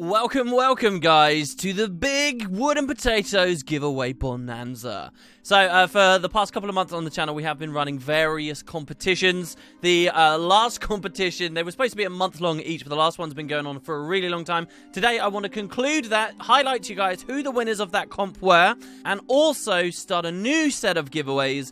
Welcome guys to the big wooden potatoes giveaway bonanza. So for the past couple of months on the channel, we have been running various competitions. The last competition, they were supposed to be a month long each, but the last one's been going on for a really long time. Today I want to conclude that, highlight to you guys who the winners of that comp were, and also start a new set of giveaways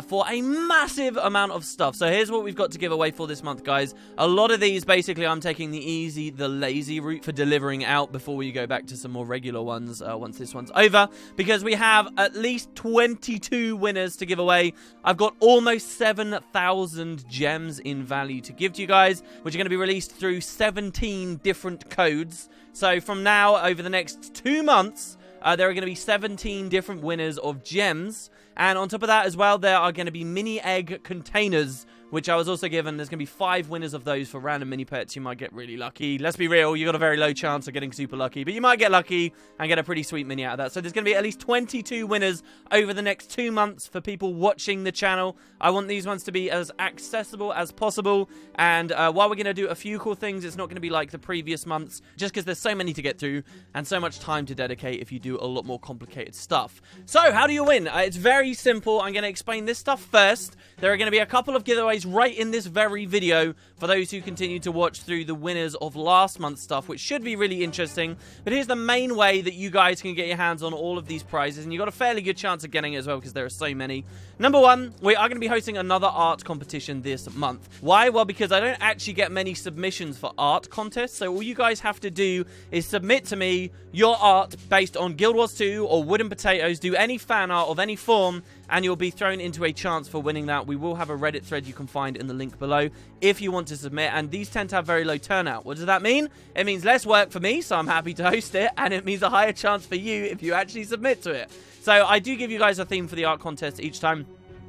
for a massive amount of stuff. So here's what we've got to give away for this month, guys. A lot of these, basically, I'm taking the easy, the lazy route for delivering out before we go back to some more regular ones once this one's over, because we have at least 22 winners to give away. I've got almost 7,000 gems in value to give to you guys, which are going to be released through 17 different codes. So from now, over the next 2 months, there are going to be 17 different winners of gems. And on top of that as well, there are going to be mini egg containers, which I was also given. There's going to be 5 winners of those for random mini pets. You might get really lucky. Let's be real, you got a very low chance of getting super lucky, but you might get lucky and get a pretty sweet mini out of that. So there's going to be at least 22 winners over the next 2 months for people watching the channel. I want these ones to be as accessible as possible. And while we're going to do a few cool things, it's not going to be like the previous months, just because there's so many to get through and so much time to dedicate if you do a lot more complicated stuff. So how do you win? It's very simple. I'm going to explain this stuff first. There are going to be a couple of giveaways right in this very video for those who continue to watch through the winners of last month's stuff, which should be really interesting. But here's the main way that you guys can get your hands on all of these prizes, and you've got a fairly good chance of getting it as well because there are so many. Number one, we are going to be hosting another art competition this month. Why? Well, because I don't actually get many submissions for art contests, so all you guys have to do is submit to me your art based on Guild Wars 2 or Wooden Potatoes. Do any fan art of any form, and you'll be thrown into a chance for winning that. We will have a Reddit thread you can find in the link below if you want to submit, and these tend to have very low turnout. What does that mean? It means less work for me, so I'm happy to host it, and it means a higher chance for you if you actually submit to it. So I do give you guys a theme for the art contest each time,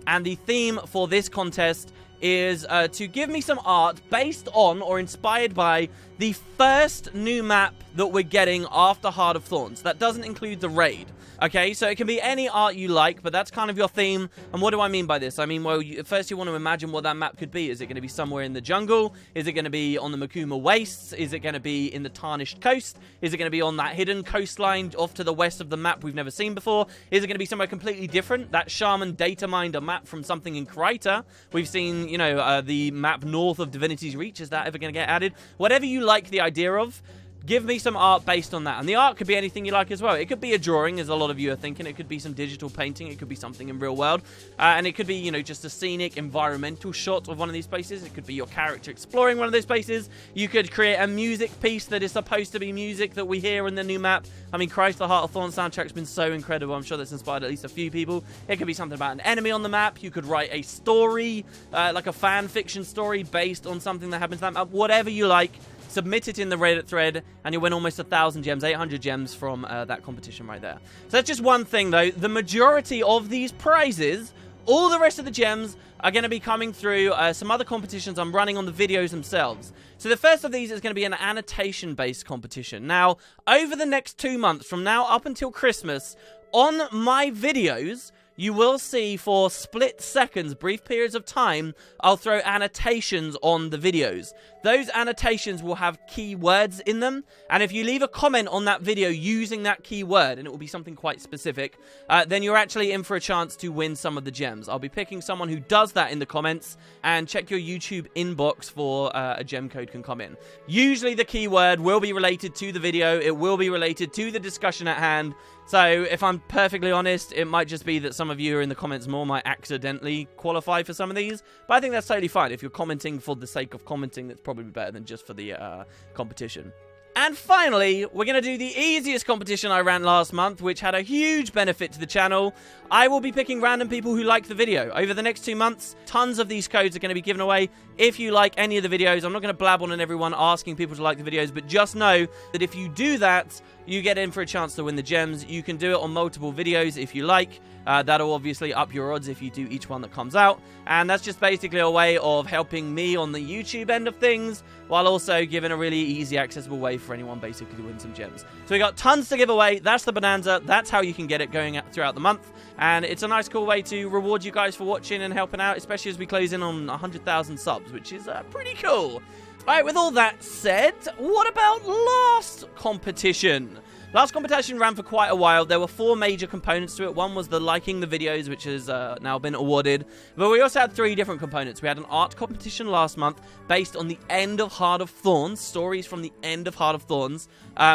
and the theme for this contest is to give me some art based on or inspired by the first new map that we're getting after Heart of Thorns. That doesn't include the raid. Okay, so it can be any art you like, but that's kind of your theme. And what do I mean by this? I mean, well, first you want to imagine what that map could be. Is it going to be somewhere in the jungle? Is it going to be on the Makuma Wastes? Is it going to be in the Tarnished Coast? Is it going to be on that hidden coastline off to the west of the map we've never seen before? Is it going to be somewhere completely different? That Shaman Data Minder map from something in Kryta. We've seen, you know, the map north of Divinity's Reach. Is that ever going to get added? Whatever you like the idea of, give me some art based on that. And the art could be anything you like as well. It could be a drawing, as a lot of you are thinking. It could be some digital painting. It could be something in real world. And it could be, you know, just a scenic, environmental shot of one of these places. It could be your character exploring one of those places. You could create a music piece that is supposed to be music that we hear in the new map. I mean, Christ, the Heart of Thorns soundtrack's been so incredible. I'm sure that's inspired at least a few people. It could be something about an enemy on the map. You could write a story, like a fan fiction story based on something that happens on that map. Whatever you like. Submit it in the Reddit thread, and you'll win almost 1,000 gems, 800 gems from that competition right there. So that's just one thing, though. The majority of these prizes, all the rest of the gems, are going to be coming through some other competitions I'm running on the videos themselves. So the first of these is going to be an annotation-based competition. Now, over the next 2 months, from now up until Christmas, on my videos, you will see for split seconds, brief periods of time, I'll throw annotations on the videos. Those annotations will have keywords in them, and if you leave a comment on that video using that keyword, and it will be something quite specific, then you're actually in for a chance to win some of the gems. I'll be picking someone who does that in the comments, and check your YouTube inbox for a gem code can come in. Usually the keyword will be related to the video, it will be related to the discussion at hand. So, if I'm perfectly honest, it might just be that some of you are in the comments more might accidentally qualify for some of these. But I think that's totally fine. If you're commenting for the sake of commenting, that's probably better than just for the competition. And finally, we're going to do the easiest competition I ran last month, which had a huge benefit to the channel. I will be picking random people who like the video. Over the next 2 months, tons of these codes are going to be given away. If you like any of the videos, I'm not going to blab on everyone asking people to like the videos, but just know that if you do that, you get in for a chance to win the gems. You can do it on multiple videos if you like. That'll obviously up your odds if you do each one that comes out. And that's just basically a way of helping me on the YouTube end of things, while also giving a really easy, accessible way for anyone basically to win some gems. So we got tons to give away. That's the bonanza. That's how you can get it going throughout the month. And it's a nice, cool way to reward you guys for watching and helping out, especially as we close in on 100,000 subs, which is pretty cool. Alright, with all that said, what about last competition? Last competition ran for quite a while. There were 4 major components to it. One was the liking the videos, which has now been awarded. But we also had 3 different components. We had an art competition last month based on the end of Heart of Thorns, stories from the end of Heart of Thorns,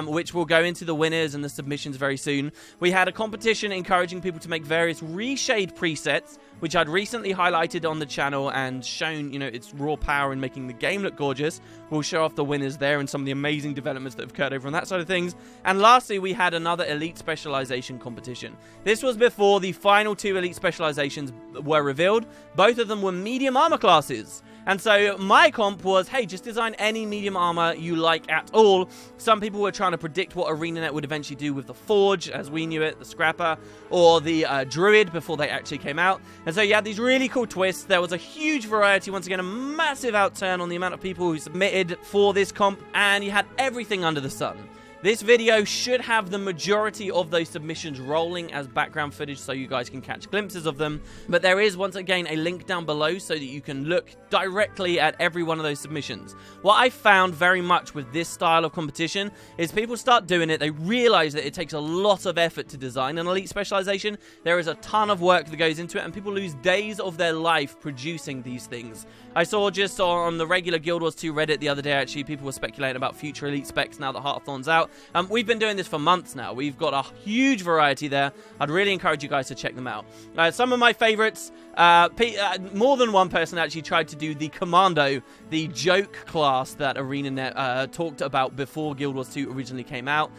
which will go into the winners and the submissions very soon. We had a competition encouraging people to make various Reshape presets, which I'd recently highlighted on the channel and shown, you know, its raw power in making the game look gorgeous. We'll show off the winners there and some of the amazing developments that have occurred over on that side of things. And lastly, we had another Elite Specialization competition. This was before the final 2 Elite Specializations were revealed. Both of them were medium armor classes. And so my comp was, hey, just design any medium armor you like at all. Some people were trying to predict what ArenaNet would eventually do with the Forge, as we knew it, the Scrapper, or the Druid before they actually came out. And so you had these really cool twists. There was a huge variety, once again, a massive outturn on the amount of people who submitted for this comp, and you had everything under the sun. This video should have the majority of those submissions rolling as background footage so you guys can catch glimpses of them. But there is, once again, a link down below so that you can look directly at every one of those submissions. What I found very much with this style of competition is people start doing it, they realize that it takes a lot of effort to design an Elite Specialization. There is a ton of work that goes into it, and people lose days of their life producing these things. I saw just on the regular Guild Wars 2 Reddit the other day, actually, people were speculating about future Elite Specs now that Heart of Thorn's out. We've been doing this for months now. We've got a huge variety there. I'd really encourage you guys to check them out. Some of my favorites, more than one person actually tried to do the Commando, the joke class that ArenaNet talked about before Guild Wars 2 originally came out.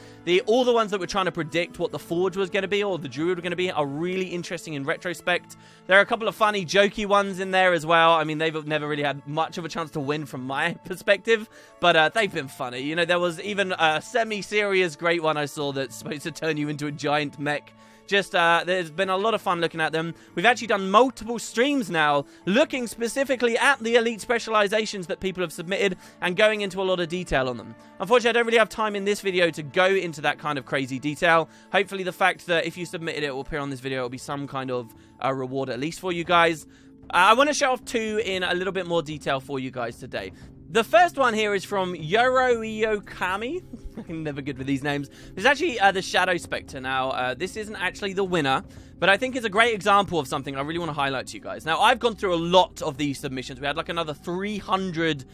All the ones that were trying to predict what the Forge was going to be or the Druid were going to be are really interesting in retrospect. There are a couple of funny, jokey ones in there as well. I mean, they've never really had much of a chance to win from my perspective, but they've been funny. You know, there was even a semi-serious great one I saw that's supposed to turn you into a giant mech. Just, there's been a lot of fun looking at them. We've actually done multiple streams now, looking specifically at the Elite Specializations that people have submitted and going into a lot of detail on them. Unfortunately, I don't really have time in this video to go into that kind of crazy detail. Hopefully, the fact that if you submitted it will appear on this video, it will be some kind of reward at least for you guys. I want to show off 2 in a little bit more detail for you guys today. The first one here is from Yoroiyokami. I'm never good with these names. It's actually the Shadow Specter. Now, this isn't actually the winner, but I think it's a great example of something I really want to highlight to you guys. Now, I've gone through a lot of these submissions. We had like another 300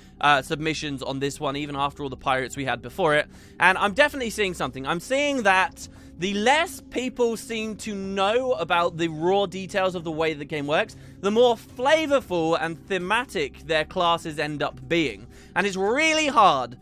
submissions on this one, even after all the pirates we had before it. And I'm definitely seeing something. I'm seeing that the less people seem to know about the raw details of the way the game works, the more flavorful and thematic their classes end up being. And it's really hard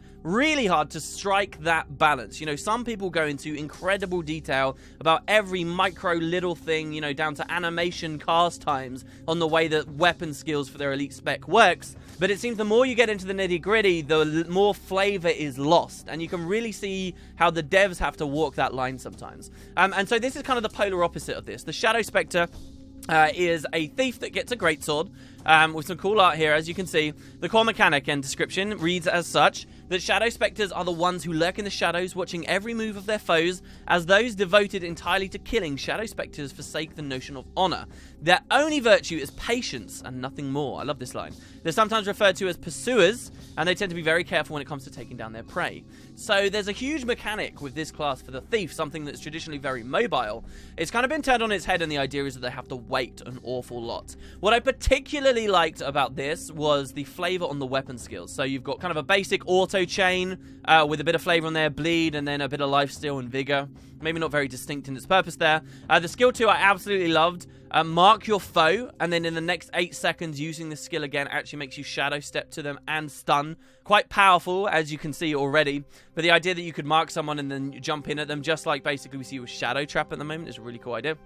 to strike that balance. You know, some people go into incredible detail about every micro little thing, you know, down to animation cast times on the way that weapon skills for their elite spec works. But it seems the more you get into the nitty-gritty, the more flavor is lost. And you can really see how the devs have to walk that line sometimes. And so this is kind of the polar opposite of this. The Shadow Specter is a thief that gets a greatsword, with some cool art here, as you can see. The core mechanic and description reads as such: that Shadow Specters are the ones who lurk in the shadows, watching every move of their foes. As those devoted entirely to killing, Shadow Specters forsake the notion of honor. Their only virtue is patience and nothing more. I love this line. They're sometimes referred to as pursuers, and they tend to be very careful when it comes to taking down their prey. So there's a huge mechanic with this class for the thief, something that's traditionally very mobile. It's kind of been turned on its head, and the idea is that they have to wait an awful lot. What I particularly liked about this was the flavor on the weapon skills. So you've got kind of a basic auto chain with a bit of flavor on there, bleed, and then a bit of lifesteal and vigor. Maybe not very distinct in its purpose there. The skill 2 I absolutely loved. Mark your foe, and then in the next 8 seconds using the skill again actually makes you shadow step to them and stun. Quite powerful, as you can see already. But the idea that you could mark someone and then jump in at them, just like basically we see with Shadow Trap at the moment, is a really cool idea.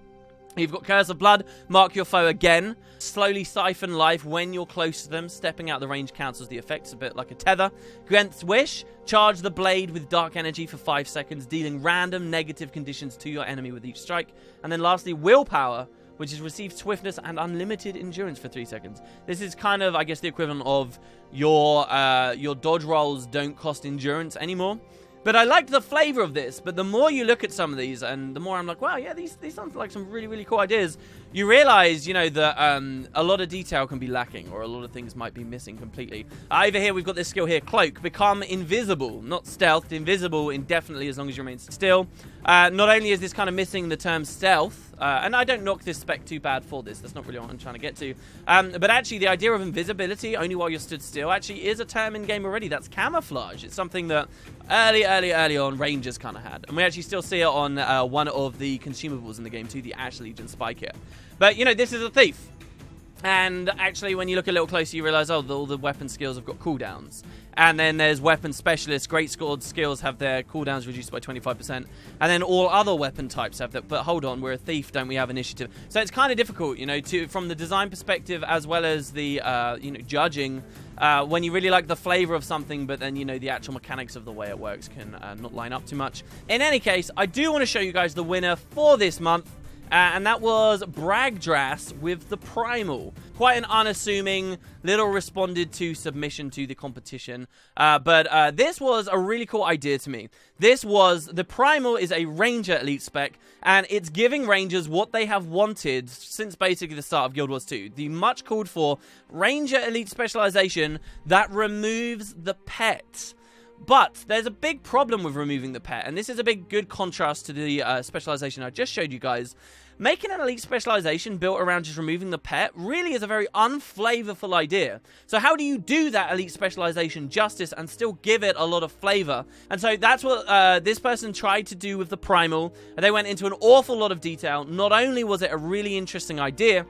You've got Curse of Blood, mark your foe again, slowly siphon life when you're close to them, stepping out the range cancels the effects, a bit like a tether. Gwenth's Wish, charge the blade with dark energy for 5 seconds, dealing random negative conditions to your enemy with each strike. And then lastly, Willpower, which is receive swiftness and unlimited endurance for 3 seconds. This is kind of, I guess, the equivalent of your dodge rolls don't cost endurance anymore. But I liked the flavor of this, but the more you look at some of these, and the more I'm like, wow, yeah, these sound like some really, really cool ideas, you realize, you know, that a lot of detail can be lacking, or a lot of things might be missing completely. Over here, we've got this skill here, Cloak. Become invisible, not stealthed, invisible indefinitely as long as you remain still. Not only is this kind of missing the term stealth, and I don't knock this spec too bad for this, that's not really what I'm trying to get to, but actually the idea of invisibility only while you're stood still actually is a term in game already. That's camouflage. It's something that early on Rangers kind of had, and we actually still see it on one of the consumables in the game too, the Ash Legion Spy Kit. But you know, this is a thief. And actually, when you look a little closer, you realize, oh, all the weapon skills have got cooldowns. And then there's weapon specialists. Great scored skills have their cooldowns reduced by 25%. And then all other weapon types have that. But hold on, we're a thief, don't we have initiative? So it's kind of difficult, you know, from the design perspective as well as the, you know, judging. When you really like the flavor of something, but then, you know, the actual mechanics of the way it works can not line up too much. In any case, I do want to show you guys the winner for this month. And that was Bragdras with the Primal. Quite an unassuming, little responded to submission to the competition. But this was a really cool idea to me. The Primal is a Ranger elite spec, and it's giving Rangers what they have wanted since basically the start of Guild Wars 2. The much called for Ranger elite specialization that removes the pet. But there's a big problem with removing the pet, and this is a big good contrast to the specialization I just showed you guys. Making an elite specialization built around just removing the pet really is a very unflavorful idea. So how do you do that elite specialization justice and still give it a lot of flavor? And so that's what this person tried to do with the Primal. They went into an awful lot of detail. Not only was it a really interesting idea,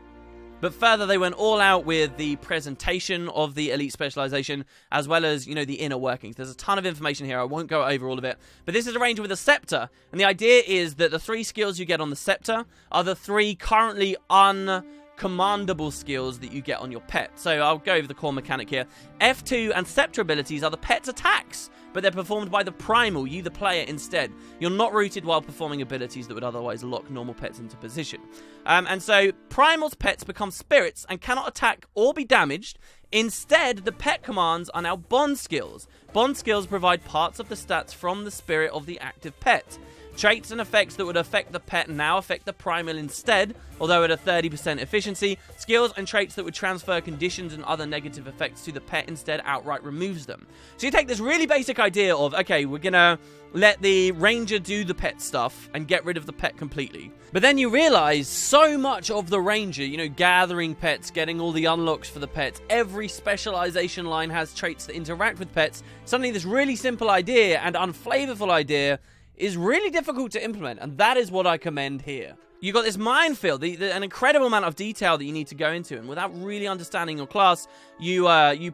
but further, they went all out with the presentation of the elite specialization, as well as, you know, the inner workings. There's a ton of information here. I won't go over all of it. But this is a Ranger with a Scepter. And the idea is that the 3 skills you get on the Scepter are the 3 currently uncommandable skills that you get on your pet. So I'll go over the core mechanic here. F2 and Scepter abilities are the pet's attacks, but they're performed by the Primal, you the player, instead. You're not rooted while performing abilities that would otherwise lock normal pets into position. And so Primal's pets become spirits and cannot attack or be damaged. Instead, the pet commands are now bond skills. Bond skills provide parts of the stats from the spirit of the active pet. Traits and effects that would affect the pet now affect the Primal instead, although at a 30% efficiency. Skills and traits that would transfer conditions and other negative effects to the pet instead outright removes them. So you take this really basic idea of, okay, we're gonna let the Ranger do the pet stuff and get rid of the pet completely. But then you realize so much of the Ranger, you know, gathering pets, getting all the unlocks for the pets, every specialization line has traits that interact with pets. Suddenly this really simple idea and unflavorful idea is really difficult to implement, and that is what I commend here. You got this minefield, an incredible amount of detail that you need to go into, and without really understanding your class, you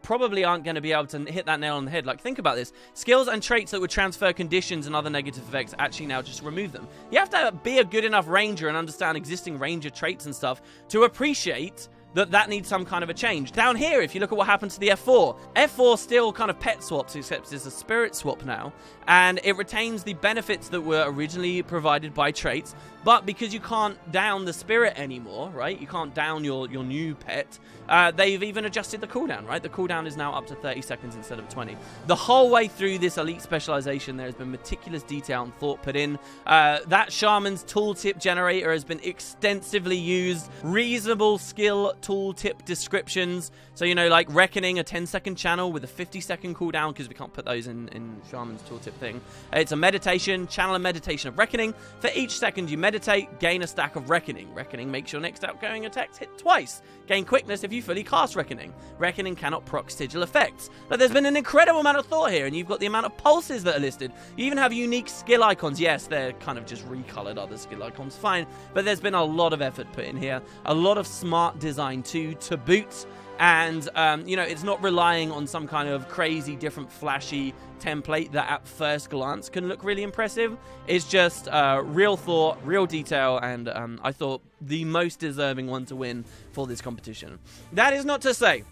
probably aren't going to be able to hit that nail on the head. Like, think about this. Skills and traits that would transfer conditions and other negative effects actually now just remove them. You have to be a good enough Ranger and understand existing Ranger traits and stuff to appreciate that needs some kind of a change. Down here, if you look at what happened to the F4, F4 still kind of pet swaps, except it's a spirit swap now, and it retains the benefits that were originally provided by traits, but because you can't down the spirit anymore, right? You can't down your new pet. They've even adjusted the cooldown, right? The cooldown is now up to 30 seconds instead of 20. The whole way through this elite specialization, there has been meticulous detail and thought put in. That Shaman's tooltip generator has been extensively used. Reasonable skill tooltip descriptions. So, you know, like Reckoning, a 10-second channel with a 50-second cooldown, because we can't put those in Shaman's tooltip thing. It's a meditation, channel and meditation of Reckoning. For each second you meditate, gain a stack of Reckoning. Reckoning makes your next outgoing attacks hit twice. Gain quickness if you fully cast Reckoning. Reckoning cannot proc sigil effects. But there's been an incredible amount of thought here, and you've got the amount of pulses that are listed. You even have unique skill icons. Yes, they're kind of just recolored other skill icons, fine. But there's been a lot of effort put in here. A lot of smart design too, to boot. And, you know, it's not relying on some kind of crazy, different, flashy template that at first glance can look really impressive. It's just real thought, real detail, and I thought the most deserving one to win for this competition. That is not to say,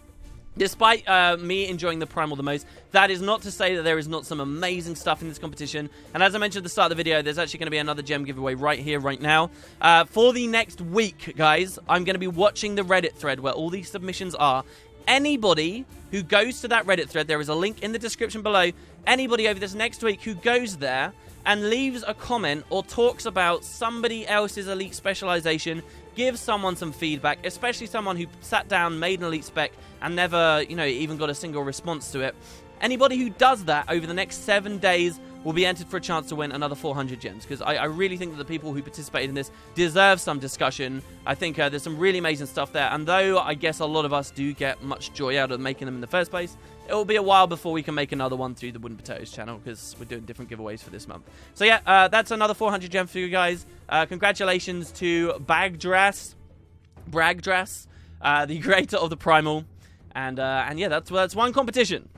despite me enjoying the Primal the most, that is not to say that there is not some amazing stuff in this competition. And as I mentioned at the start of the video, there's actually going to be another gem giveaway right here, right now. For the next week, guys, I'm going to be watching the Reddit thread where all these submissions are Anybody who goes to that Reddit thread, there is a link in the description below. Anybody over this next week who goes there and leaves a comment or talks about somebody else's elite specialization, gives someone some feedback, especially someone who sat down, made an elite spec, and never, even got a single response to it. Anybody who does that over the next 7 days will be entered for a chance to win another 400 gems, because I really think that the people who participated in this deserve some discussion. I think there's some really amazing stuff there, and though I guess a lot of us do get much joy out of making them in the first place, it will be a while before we can make another one through the Wooden Potatoes channel, because we're doing different giveaways for this month. So yeah, that's another 400 gems for you guys. Congratulations to Bragdrass, the creator of the Primal, and yeah, that's one competition.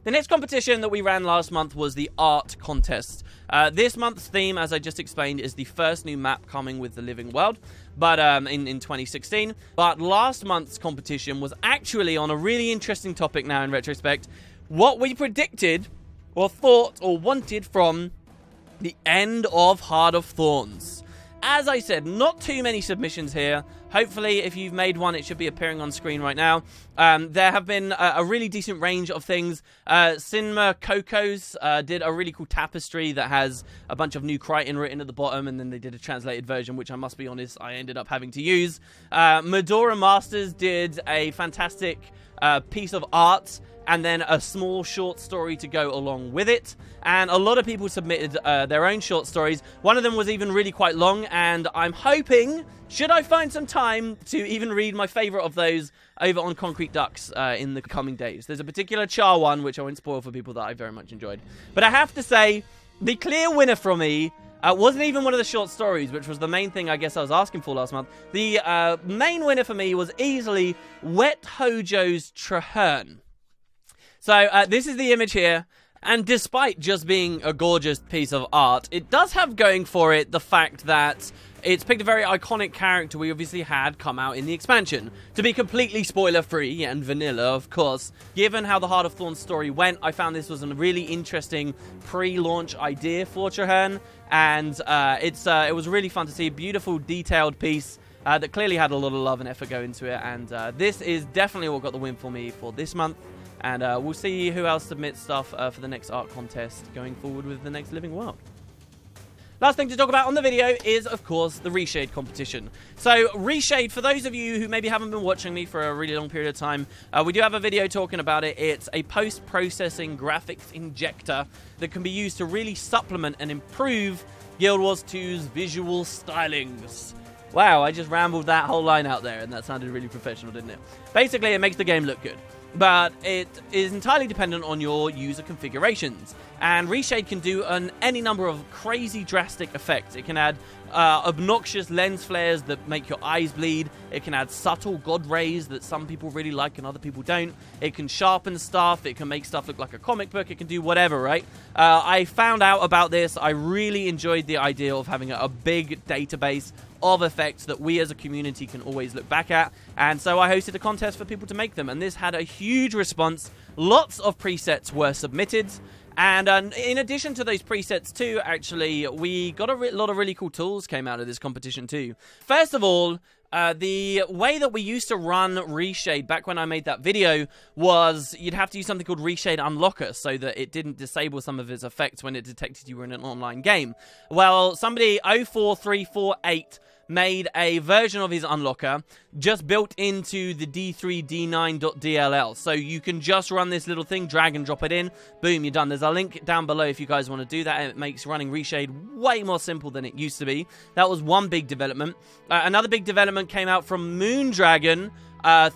The next competition that we ran last month was the art contest. This month's theme, as I just explained, is the first new map coming with the Living World, but in 2016. But last month's competition was actually on a really interesting topic now in retrospect. What we predicted, or thought, or wanted from the end of Heart of Thorns. As I said, not too many submissions here. Hopefully, if you've made one, it should be appearing on screen right now. There have been a really decent range of things. Cinema Cocos did a really cool tapestry that has a bunch of new Crichton written at the bottom, and then they did a translated version, which I must be honest, I ended up having to use. Medora Masters did a fantastic piece of art, and then a small short story to go along with it. And a lot of people submitted their own short stories. One of them was even really quite long, and I'm hoping, should I find some time, to even read my favourite of those over on Concrete Ducks in the coming days. There's a particular Char one, which I won't spoil for people, that I very much enjoyed. But I have to say, the clear winner for me wasn't even one of the short stories, which was the main thing I guess I was asking for last month. The main winner for me was easily Wet Hojo's Traherne. So this is the image here, and despite just being a gorgeous piece of art, it does have going for it the fact that it's picked a very iconic character we obviously had come out in the expansion. To be completely spoiler-free, and vanilla, of course, given how the Heart of Thorns story went, I found this was a really interesting pre-launch idea for Traherne, and it was really fun to see. A beautiful, detailed piece that clearly had a lot of love and effort go into it, and this is definitely what got the win for me for this month. And we'll see who else submits stuff for the next art contest going forward with the next Living World. Last thing to talk about on the video is, of course, the Reshape competition. So, Reshape, for those of you who maybe haven't been watching me for a really long period of time, we do have a video talking about it. It's a post-processing graphics injector that can be used to really supplement and improve Guild Wars 2's visual stylings. Wow, I just rambled that whole line out there, and that sounded really professional, didn't it? Basically, it makes the game look good, but it is entirely dependent on your user configurations. And Reshape can do any number of crazy drastic effects. It can add obnoxious lens flares that make your eyes bleed. It can add subtle god rays that some people really like and other people don't. It can sharpen stuff. It can make stuff look like a comic book. It can do whatever, right? I found out about this. I really enjoyed the idea of having a big database of effects that we as a community can always look back at. And so I hosted a contest for people to make them. And this had a huge response. Lots of presets were submitted. And in addition to those presets too, actually, we got a lot of really cool tools came out of this competition too. First of all, the way that we used to run Reshape back when I made that video was you'd have to use something called Reshape Unlocker so that it didn't disable some of its effects when it detected you were in an online game. Well, somebody 04348 made a version of his unlocker just built into the d3d9.dll, so you can just run this little thing, drag and drop it in, boom, you're done. There's a link down below if you guys want to do that. It makes running Reshape way more simple than it used to be. That was one big development. Another big development came out from Moondragon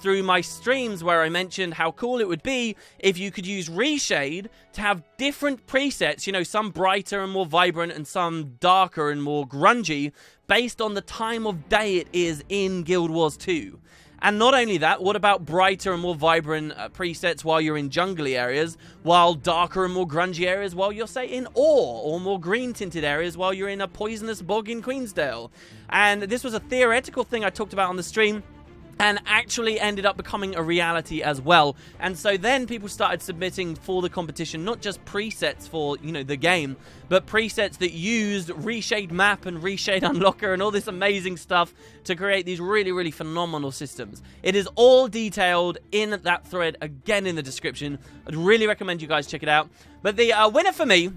through my streams, where I mentioned how cool it would be if you could use Reshape to have different presets, you know, some brighter and more vibrant and some darker and more grungy, based on the time of day it is in Guild Wars 2. And not only that, what about brighter and more vibrant presets while you're in jungly areas, while darker and more grungy areas while you're, say, in Ore, or more green-tinted areas while you're in a poisonous bog in Queensdale? And this was a theoretical thing I talked about on the stream. and actually ended up becoming a reality as well. And so then people started submitting for the competition, not just presets for, you know, the game, but presets that used Reshape map and Reshape unlocker and all this amazing stuff to create these really, really phenomenal systems. It is all detailed in that thread, again in the description. I'd really recommend you guys check it out. But the winner for me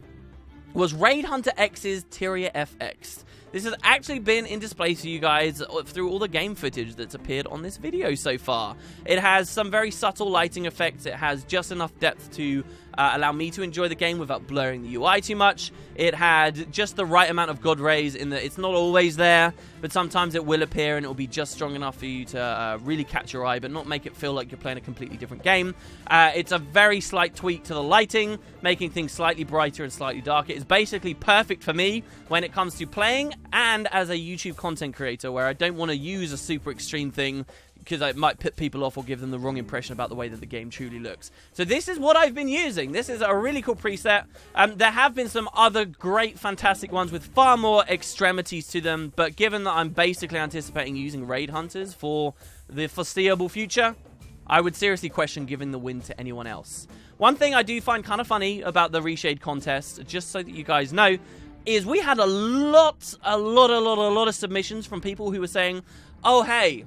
was Raid Hunter X's Tyria FX. This has actually been in display for you guys through all the game footage that's appeared on this video so far. It has some very subtle lighting effects. It has just enough depth to allow me to enjoy the game without blurring the UI too much. It had just the right amount of God rays in that it's not always there, but sometimes it will appear and it will be just strong enough for you to really catch your eye, but not make it feel like you're playing a completely different game. It's a very slight tweak to the lighting, making things slightly brighter and slightly darker. It's basically perfect for me when it comes to playing and as a YouTube content creator, where I don't want to use a super extreme thing because it might put people off or give them the wrong impression about the way that the game truly looks. So this is what I've been using. This is a really cool preset. There have been some other great, fantastic ones with far more extremities to them, but given that I'm basically anticipating using Raid Hunters for the foreseeable future, I would seriously question giving the win to anyone else. One thing I do find kind of funny about the Reshape contest, just so that you guys know, is we had a lot of submissions from people who were saying, oh, hey,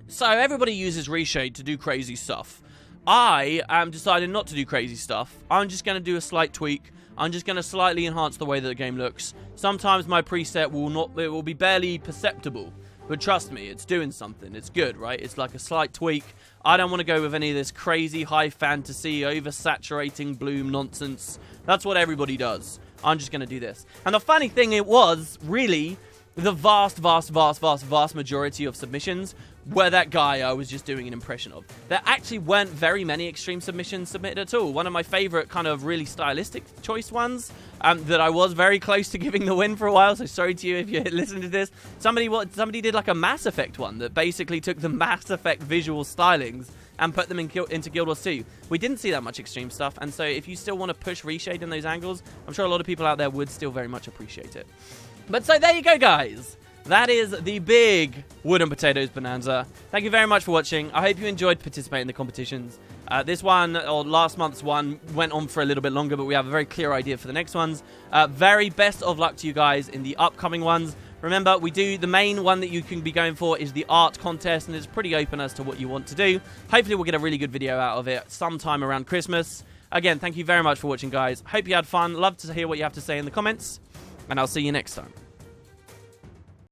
so everybody uses Reshape to do crazy stuff. I am deciding not to do crazy stuff. I'm just going to do a slight tweak. I'm just going to slightly enhance the way that the game looks. Sometimes my preset will be barely perceptible. But trust me, it's doing something. It's good, right? It's like a slight tweak. I don't want to go with any of this crazy high fantasy, oversaturating bloom nonsense. That's what everybody does. I'm just going to do this. And the funny thing, it was really the vast majority of submissions were that guy I was just doing an impression of. There actually weren't very many extreme submissions submitted at all. One of my favorite kind of really stylistic choice ones that I was very close to giving the win for a while, so sorry to you if you listen to this. Somebody did like a Mass Effect one that basically took the Mass Effect visual stylings and put them into Guild Wars 2. We didn't see that much extreme stuff, and so if you still want to push Reshape in those angles, I'm sure a lot of people out there would still very much appreciate it. But so there you go, guys. That is the big Wood and Potatoes Bonanza. Thank you very much for watching. I hope you enjoyed participating in the competitions. This one, or last month's one, went on for a little bit longer, but we have a very clear idea for the next ones. Very best of luck to you guys in the upcoming ones. Remember, the main one that you can be going for is the art contest, and it's pretty open as to what you want to do. Hopefully we'll get a really good video out of it sometime around Christmas. Again, thank you very much for watching, guys. Hope you had fun. Love to hear what you have to say in the comments, and I'll see you next time.